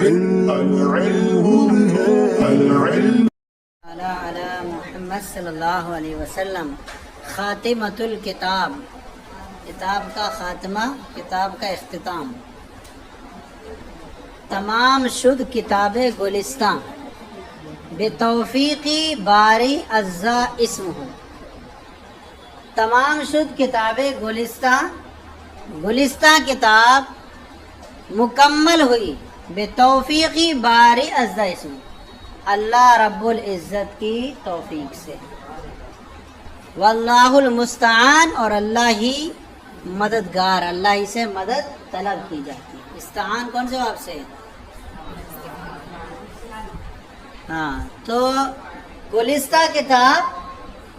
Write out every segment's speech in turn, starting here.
علی محمد صلی اللہ علیہ وسلم. خاتمۃ الکتاب، کتاب کا خاتمہ، کتاب کا اختتام. تمام شد کتاب گلستان بتوفیق باری عزا اسمہ. تمام شد کتاب گلستان، گلستان کتاب مکمل ہوئی بتوفیق باری عزا اسمہ، اللہ رب العزت کی توفیق سے. واللہ المستعان، اور اللہ ہی مددگار، اللہ ہی سے مدد طلب کی جاتی ہے. استعان کون سے باب سے؟ ہاں، تو گلستہ کتاب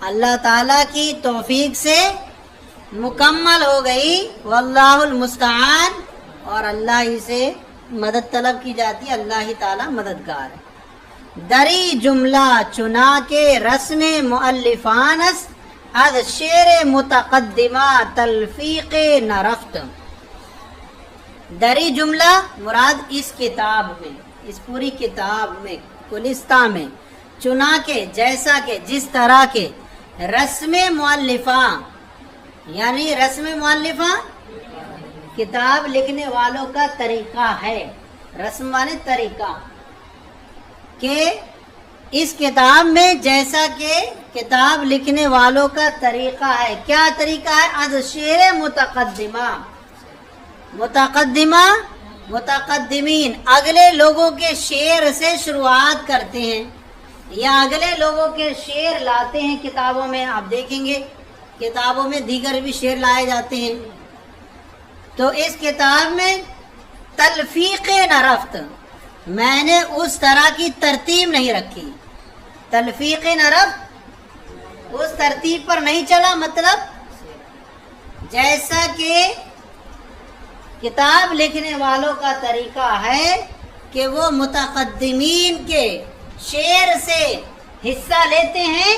اللہ تعالیٰ کی توفیق سے مکمل ہو گئی. واللہ المستعان، اور اللہ ہی سے مدد طلب کی جاتی ہے، اللہ ہی تعالیٰ مددگار ہے. دری جملہ چنا کے رسم مؤلفانس از شعر متقدمہ تلفیق نرفت. دری جملہ مراد اس کتاب میں، اس پوری کتاب میں، گلستہ میں، چنا کے جیسا کہ جس طرح کے رسم مؤلفہ، یعنی رسم مؤلفہ کتاب لکھنے والوں کا طریقہ ہے. رسم مانے طریقہ، کہ اس کتاب میں جیسا کہ کتاب لکھنے والوں کا طریقہ ہے. کیا طریقہ ہے؟ از شعر متقدمہ، متقدمہ متقدمین اگلے لوگوں کے شعر سے شروعات کرتے ہیں، یا اگلے لوگوں کے شعر لاتے ہیں کتابوں میں. آپ دیکھیں گے کتابوں میں دیگر بھی شعر لائے جاتے ہیں. تو اس کتاب میں تلفیق نرفت، میں نے اس طرح کی ترتیب نہیں رکھی. تلفیق نرفت، اس ترتیب پر نہیں چلا، مطلب جیسا کہ کتاب لکھنے والوں کا طریقہ ہے کہ وہ متقدمین کے شعر سے حصہ لیتے ہیں،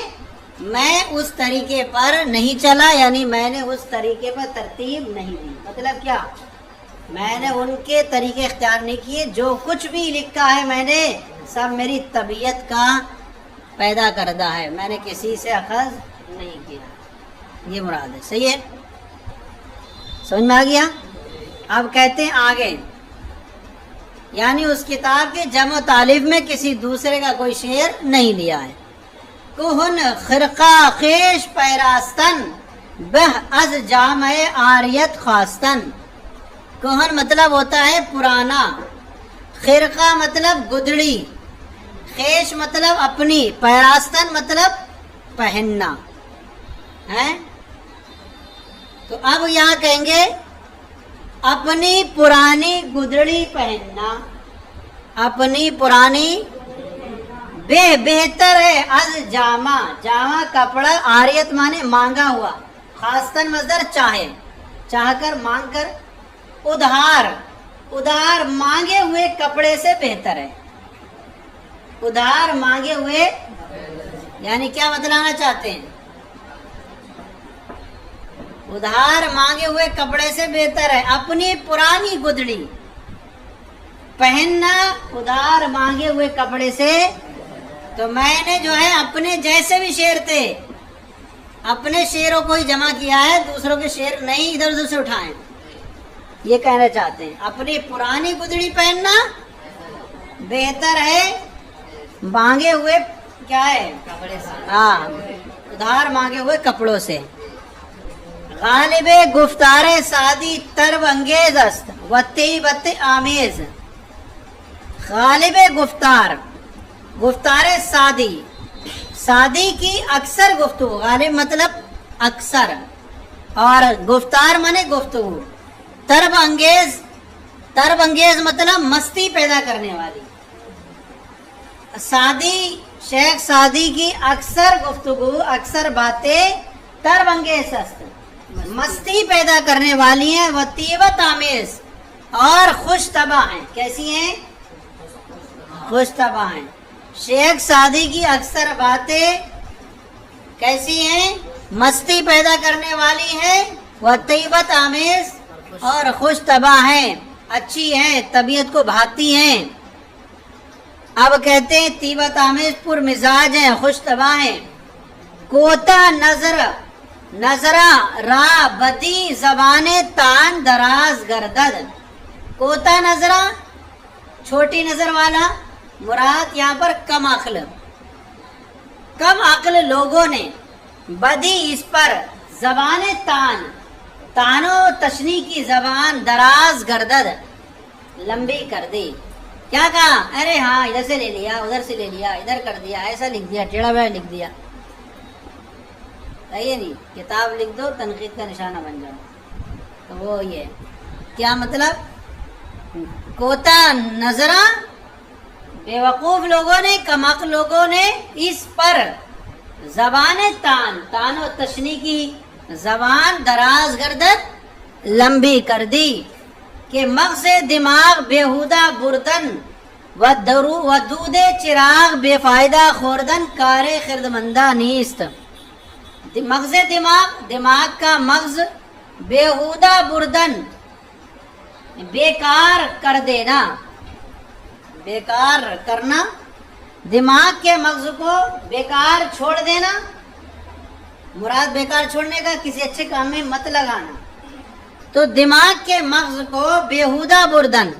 میں اس طریقے پر نہیں چلا، یعنی میں نے اس طریقے پر ترتیب نہیں دی. مطلب کیا؟ میں نے ان کے طریقے اختیار نہیں کیے. جو کچھ بھی لکھا ہے میں نے سب میری طبیعت کا پیدا کردہ ہے، میں نے کسی سے اخذ نہیں کیا. یہ مراد ہے. صحیح ہے؟ سمجھ میں آ گیا؟ اب کہتے ہیں آگے، یعنی اس کتاب کے جمع و تالیف میں کسی دوسرے کا کوئی شعر نہیں لیا ہے. کہن خرقہ خیش پیراستن بہ از جامع آریت خواستن. کہن مطلب ہوتا ہے پرانا، خرقہ مطلب گدڑی، خیش مطلب اپنی، پیراستن مطلب پہننا ہے. تو اب یہاں کہیں گے اپنی پرانی گدڑی پہننا، اپنی پرانی بہتر ہے از جامع، جامع کپڑا، آریت مانے مانگا ہوا، خاصتاً مصدر چاہے، چاہ کر مانگ کر، ادھار، ادھار مانگے ہوئے کپڑے سے بہتر ہے. ادھار مانگے ہوئے یعنی کیا بتلانا چاہتے ہیں؟ ادھار مانگے ہوئے کپڑے سے بہتر ہے اپنی پرانی گدڑی پہننا، ادھار مانگے ہوئے کپڑے سے. تو میں نے جو ہے اپنے جیسے بھی شعر تھے، اپنے شعروں کو ہی جمع کیا ہے، دوسروں کے شعر نہیں ادھر ادھر سے اٹھائیں. یہ کہنا چاہتے ہیں اپنی پرانی گدڑی پہننا بہتر ہے مانگے ہوئے کیا ہے؟ کپڑے سے. ہاں، ادھار مانگے ہوئے کپڑوں سے. غالب گفتار سادی طرب انگیز است و طیبت آمیز. غالب گفتار، گفتار سادی، سادی کی اکثر گفتگو، غالب مطلب اکثر، اور گفتار مانے گفتگو. طرب انگیز، طرب انگیز مطلب مستی پیدا کرنے والی. سادی، شیخ سادی کی اکثر گفتگو، اکثر باتیں طرب انگیز است، مستی پیدا کرنے والی ہیں. وہ طیبت آمیز، اور خوش طبع ہیں. کیسی ہیں؟ خوش طبع ہیں. شیخ سعدی کی اکثر باتیں کیسی ہیں؟ مستی پیدا کرنے والی ہیں. وہ طیبت آمیز، اور خوش طبع ہیں، اچھی ہیں، طبیعت کو بھاتی ہیں. اب کہتے ہیں طیبت آمیز پر مزاج ہیں، خوش طبع ہیں، کوتا نظرہ را بدی زبان تان دراز گردد. کوتا نظرہ چھوٹی نظر والا، مراد یہاں پر کم عقل لوگوں نے بدی اس پر زبان تان و تشنی کی زبان دراز گردد لمبی کر دی. کیا کہا؟ ارے ہاں ادھر سے لے لیا، ادھر سے لے لیا، ادھر کر دیا، ایسا لکھ دیا، ٹیڑھا بیڑا لکھ دیا. صحیح نہیں، کتاب لکھ دو تنقید کا نشانہ بن جاؤ. تو وہ یہ کیا مطلب؟ کوتا نظرہ بے وقوف لوگوں نے، کم عقل لوگوں نے اس پر زبان تان و تشنی کی زبان دراز گردد لمبی کر دی کہ مغز دماغ بیہودہ بردن و دود چراغ بے فائدہ خوردن کار خردمندہ نیست. مغز دماغ کا مغز بیہودہ بردن بیکار کر دینا، بیکار کرنا، دماغ کے مغز کو بیکار چھوڑ دینا. مراد بیکار چھوڑنے کا کسی اچھے کام میں مت لگانا. تو دماغ کے مغز کو بیہودہ بردن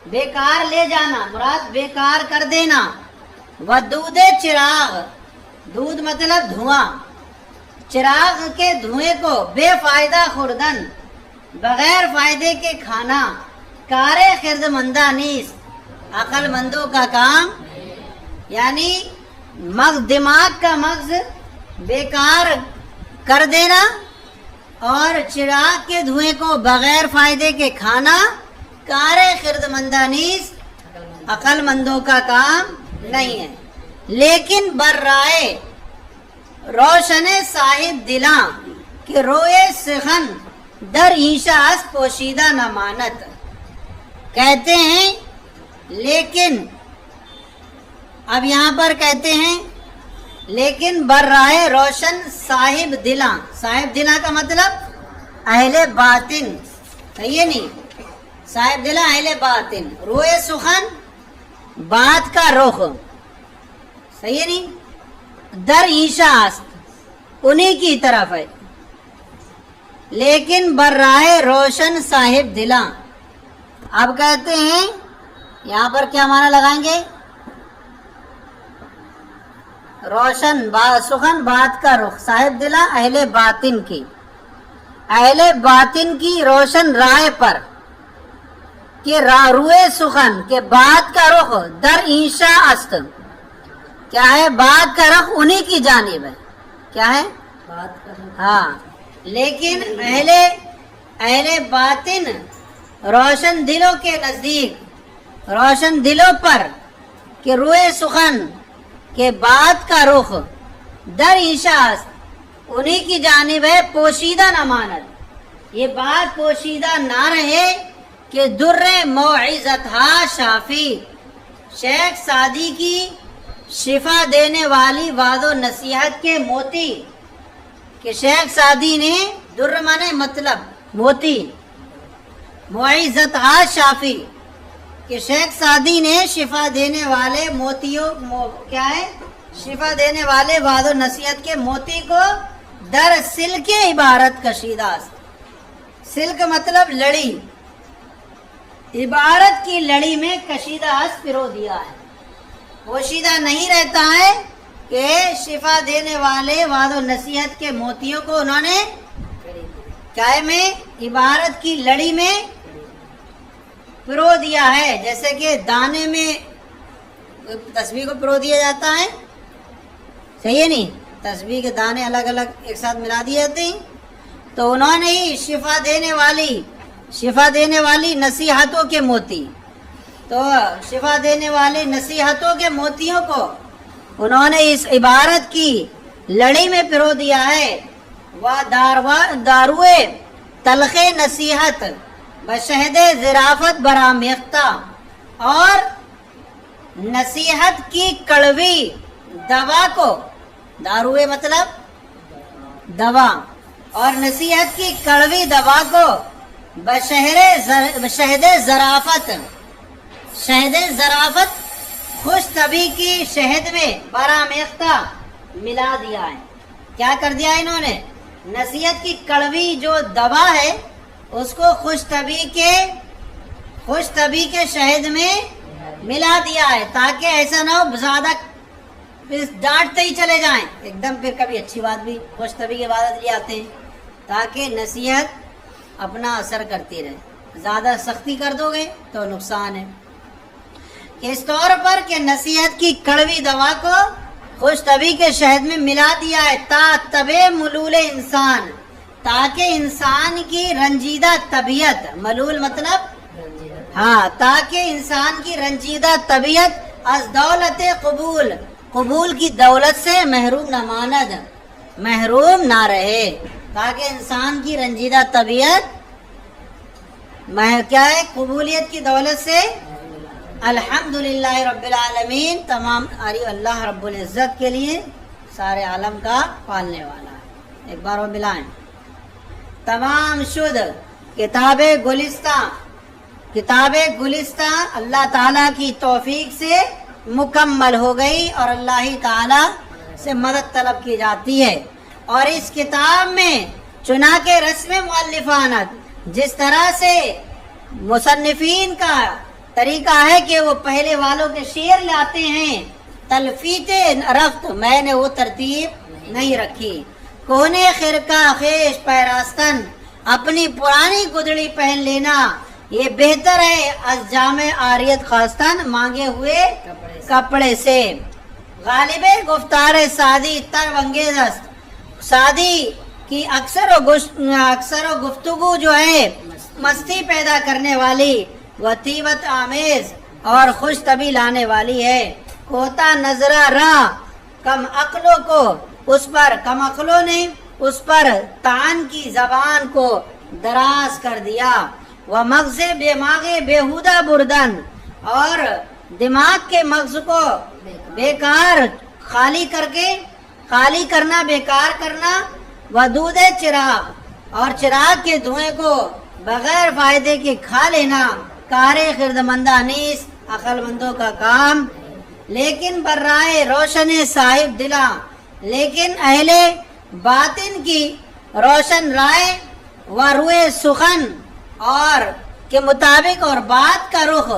بیکار لے جانا، مراد بیکار کر دینا. ودود چراغ، دودھ مطلب دھواں، چراغ کے دھوئیں کو بے فائدہ خوردن بغیر فائدے کے کھانا، کار خردمندہ نیست عقل مندوں کا کام. یعنی دماغ کا مغز بیکار کر دینا اور چراغ کے دھوئیں کو بغیر فائدے کے کھانا کار خردمندہ نیز عقل مندوں کا کام نہیں ہے. لیکن برائے روشن صاحب دلاں کہ روئے سخن در عیشہ اس پوشیدہ نمانت. کہتے ہیں لیکن، اب یہاں پر کہتے ہیں لیکن برائے روشن صاحب دلاں. صاحب دلاں کا مطلب اہل باطن، صحیح نہیں، صاحب دلاں اہل باطن. روئے سخن بات کا رخ، صحیح نہیں، در عیشہ انہی کی طرف ہے. لیکن برائے روشن صاحب دلاں. اب کہتے ہیں یہاں پر کیا معنی لگائیں گے؟ روشن سخن بات کا رخ، صاحب دلاں اہل باطن کی، اہل باطن کی روشن رائے پر کہ روئے سخن کہ بات کا رخ در عیشہ است. کیا ہے؟ بات کا رخ انہی کی جانب ہے. کیا ہے؟ ہاں. لیکن اہل باطن روشن دلوں کے نزدیک، روشن دلوں پر کہ روئے سخن کہ بات کا رخ در عیشہ است انہی کی جانب ہے پوشیدہ نمانت. یہ بات پوشیدہ نہ رہے کہ در موعظتھا شافی، شیخ سعدی کی شفا دینے والی وعظ و نصیحت کے موتی، کہ شیخ سعدی نے، در مانے مطلب موتی، موعظتھا شافی کہ شیخ سعدی نے شفا دینے والے موتیوں، کیا ہے؟ شفا دینے والے وعظ و نصیحت کے موتی کو در سلک عبارت کشیدہ است. سلک مطلب لڑی، عبارت کی لڑی میں کشیدہ است پرو دیا ہے. پوشیدہ نہیں رہتا ہے کہ شفا دینے والے وعظ و نصیحت کے موتیوں کو انہوں نے کیا میں عبارت کی لڑی میں پرو دیا ہے. جیسے کہ دانے میں تسبیح کو پرو دیا جاتا ہے، صحیح ہے نہیں، تسبیح کے دانے الگ الگ ایک ساتھ ملا دیے جاتے ہیں. تو انہوں نے ہی شفا دینے والی نصیحتوں کے موتی، تو شفا دینے والے نصیحتوں کے موتیوں کو انہوں نے اس عبارت کی لڑی میں پرو دیا ہے. داروے تلخ نصیحت بشہد ظرافت برامیختہ، اور نصیحت کی کڑوی دوا کو، داروے مطلب دوا، اور نصیحت کی کڑوی دوا کو بشہد ظرافت، شہد ظرافت خوش طبی کی شہد میں برامیختہ ملا دیا ہے. کیا کر دیا انہوں نے؟ نصیحت کی کڑوی جو دوا ہے اس کو خوش طبی کے شہد میں ملا دیا ہے، تاکہ ایسا نہ ہو زیادہ ڈانٹتے ہی چلے جائیں ایک دم، پھر کبھی اچھی بات بھی خوش طبی کے بعد لے آتے ہیں، تاکہ نصیحت اپنا اثر کرتی رہے. زیادہ سختی کر دو گے تو نقصان ہے. اس طور پر کہ نصیحت کی کڑوی دوا کو خوش طبی کے شہد میں ملا دیا ہے، تا طبع ملول انسان، تاکہ انسان کی رنجیدہ طبیعت، ملول مطلب تاکہ انسان کی رنجیدہ طبیعت از دولت قبول کی دولت سے محروم نہ رہے، تاکہ انسان کی رنجیدہ طبیعت کیا ہے؟ قبولیت کی دولت سے. الحمدللہ رب العالمین، تمام اللہ رب العزت کے لیے سارے عالم کا پالنے والا ہے. ایک بار وہ ملائیں. تمام شد کتاب گلستہ اللہ تعالیٰ کی توفیق سے مکمل ہو گئی اور اللہ ہی تعالیٰ سے مدد طلب کی جاتی ہے. اور اس کتاب میں چنا کے رسم مؤلفانت، جس طرح سے مصنفین کا طریقہ ہے کہ وہ پہلے والوں کے شعر لاتے ہیں، تلفیت رفت میں نے وہ ترتیب نہیں رکھی. کونے خرقہ خیش پیراستن، اپنی پرانی گدڑی پہن لینا یہ بہتر ہے از جامع عاریت خواستن، مانگے ہوئے کپڑے سے. غالب گفتار سعدی تر انگیز است، سعدی کی اکثر و گفتگو جو ہے مستی پیدا کرنے والی، وطیبت آمیز اور خوش طبی لانے والی ہے. کوتا نظرہ راہ کم عقلوں نے اس پر طعن کی زبان کو دراز کر دیا. وہ مغز بےہودہ بردن، اور دماغ کے مغز کو بیکار خالی کرنا. ودود چراغ، اور چراغ کے دھوئیں کو بغیر فائدے کے کھا لینا. کار خردمندہ نیس، عقل مندوں کا کام. لیکن برائے روشن صاحب دلا، لیکن اہل باطن کی روشن رائے و روئے سخن اور کے مطابق اور بات کا رخ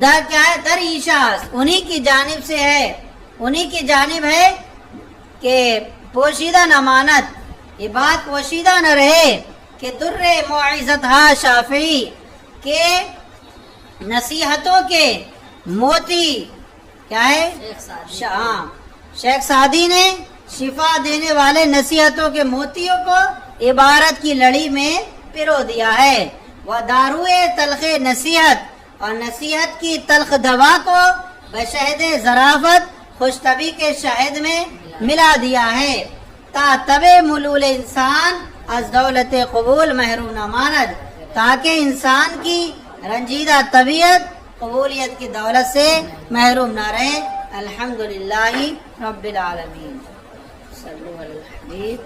کیا ہے؟ در ایشاس، انہی کی جانب ہے کہ پوشیدہ نہ مانت، یہ بات پوشیدہ نہ رہے کہ در معزت ہا شافعی، کہ نصیحتوں کے موتی کیا ہے؟ شیخ سعدی نے شفا دینے والے نصیحتوں کے موتیوں کو عبارت کی لڑی میں پرو دیا ہے. وہ داروئے تلخ نصیحت، اور نصیحت کی تلخ دوا کو بشہد ظرافت خوش طبی کے شہد میں ملا دیا ہے. تا طبع ملول انسان از دولت قبول محروم نہ ماند، تاکہ انسان کی رنجیدہ طبیعت قبولیت کی دولت سے محروم نہ رہے. الحمدللہ رب العالمین. صلو علی الحبیب.